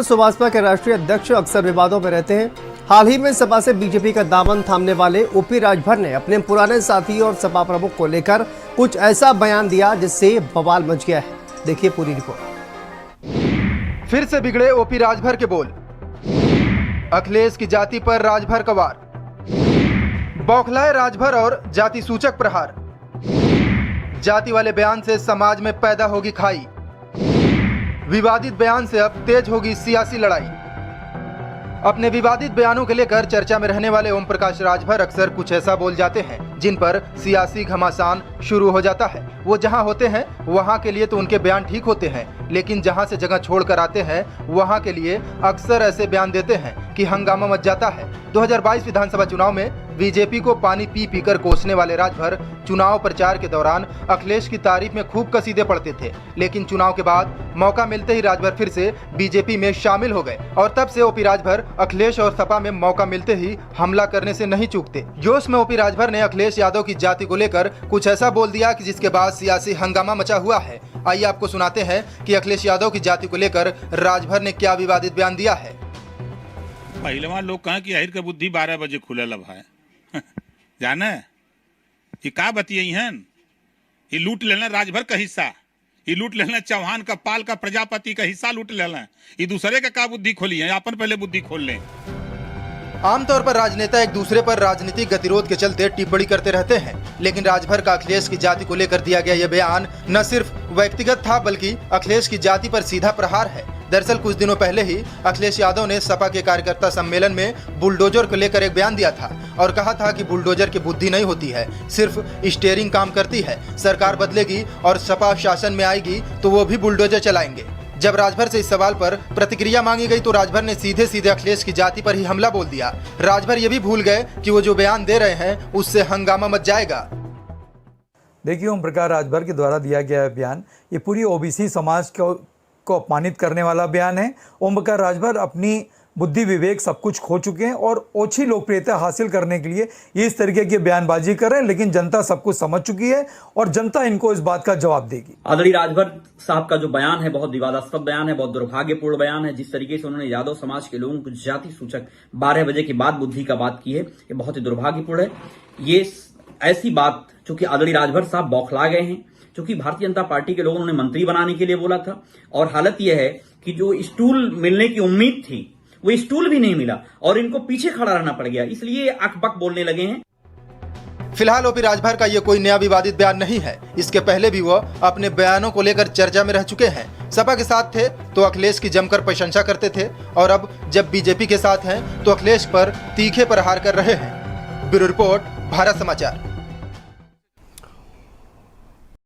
सुभाषपा के राष्ट्रीय अध्यक्ष अक्सर विवादों में रहते हैं। हाल ही में सपा से बीजेपी का दामन थामने वाले ओपी राजभर ने अपने पुराने साथी और सपा प्रमुख को लेकर कुछ ऐसा बयान दिया जिससे बवाल मच गया है। देखिए पूरी रिपोर्ट। फिर से बिगड़े ओपी राजभर के बोल। अखिलेश की जाति पर राजभर का वार। बौखलाए राजभर और जाति सूचक प्रहार। जाति वाले बयान से समाज में पैदा होगी खाई। विवादित बयान से अब तेज होगी सियासी लड़ाई। अपने विवादित बयानों के लेकर चर्चा में रहने वाले ओम प्रकाश राजभर अक्सर कुछ ऐसा बोल जाते हैं जिन पर सियासी घमासान शुरू हो जाता है। वो जहां होते हैं वहां के लिए तो उनके बयान ठीक होते हैं, लेकिन जहां से जगह छोड़कर आते हैं वहां के लिए अक्सर ऐसे बयान देते हैं कि हंगामा मच जाता है। 2022 विधानसभा चुनाव में बीजेपी को पानी पी पीकर कोसने वाले राजभर चुनाव प्रचार के दौरान अखिलेश की तारीफ में खूब कसीदे पड़ते थे, लेकिन चुनाव के बाद मौका मिलते ही राजभर फिर से बीजेपी में शामिल हो गए और तब से ओपी राजभर अखिलेश और सपा में मौका मिलते ही हमला करने से नहीं चूकते। जोश में ओपी राजभर ने अखिलेश यादव की जाति को लेकर कुछ ऐसा बोल दिया कि जिसके बाद सियासी हंगामा मचा हुआ है। आइए आपको सुनाते हैं कि अखिलेश यादव की जाति को लेकर राजभर ने क्या विवादित बयान दिया है। पहलवान लोग कहें कि अहिर के बुद्धि 12 बजे खुले लब है जाने ये का बतियई हैं, ये लूट लेना राजभर का हिस्सा, ये लूट लेना चौहान का पाल का प्रजापति का हिस्सा लूट लेना, ये दूसरे का बुद्धि खोली है, अपन पहले बुद्धि खोल लें। आमतौर पर राजनेता एक दूसरे पर राजनीतिक गतिरोध के चलते टिप्पणी करते रहते हैं, लेकिन राजभर का अखिलेश की जाति को लेकर दिया गया यह बयान न सिर्फ व्यक्तिगत था बल्कि अखिलेश की जाति पर सीधा प्रहार है। दरअसल कुछ दिनों पहले ही अखिलेश यादव ने सपा के कार्यकर्ता सम्मेलन में बुलडोजर को लेकर एक बयान दिया था और कहा था कि बुलडोजर की बुद्धि नहीं होती है, सिर्फ स्टीयरिंग काम करती है। सरकार बदलेगी और सपा शासन में आएगी तो वो भी बुलडोजर चलाएंगे। जब राजभर से इस सवाल पर प्रतिक्रिया मांगी गई तो राजभर ने सीधे सीधे अखिलेश की जाति पर ही हमला बोल दिया। राजभर ये भी भूल गए कि वो जो बयान दे रहे हैं उससे हंगामा मच जाएगा। देखिए, ओम प्रकाश राजभर के द्वारा दिया गया बयान ये पूरी ओबीसी समाज को अपमानित करने वाला बयान है। ओम प्रकाश राजभर अपनी बुद्धि विवेक सब कुछ खो चुके हैं और ओछी लोकप्रियता हासिल करने के लिए ये इस तरीके की बयानबाजी कर रहे हैं, लेकिन जनता सब कुछ समझ चुकी है और जनता इनको इस बात का जवाब देगी। आदरणीय राजभर साहब का जो बयान है बहुत विवादास्पद बयान है, बहुत दुर्भाग्यपूर्ण बयान है। जिस तरीके से उन्होंने यादव समाज के लोगों को जाति सूचक 12 बजे के बाद बुद्धि का बात की है, ये बहुत ही दुर्भाग्यपूर्ण है। ये ऐसी बात चूंकि आदरणीय राजभर साहब बौखला गए हैं, क्योंकि भारतीय जनता पार्टी के लोगों ने मंत्री बनाने के लिए बोला था और हालत यह है कि जो स्टूल मिलने की उम्मीद थी वो स्टूल भी नहीं मिला और इनको पीछे खड़ा रहना पड़ गया, इसलिए अकबक बोलने लगे हैं। फिलहाल ओपी राजभर का ये कोई नया विवादित बयान नहीं है। इसके पहले भी वो अपने बयानों को लेकर चर्चा में रह चुके हैं। सपा के साथ थे तो अखिलेश की जमकर प्रशंसा करते थे और अब जब बीजेपी के साथ हैं तो अखिलेश पर तीखे प्रहार कर रहे हैं। ब्यूरो रिपोर्ट, भारत समाचार।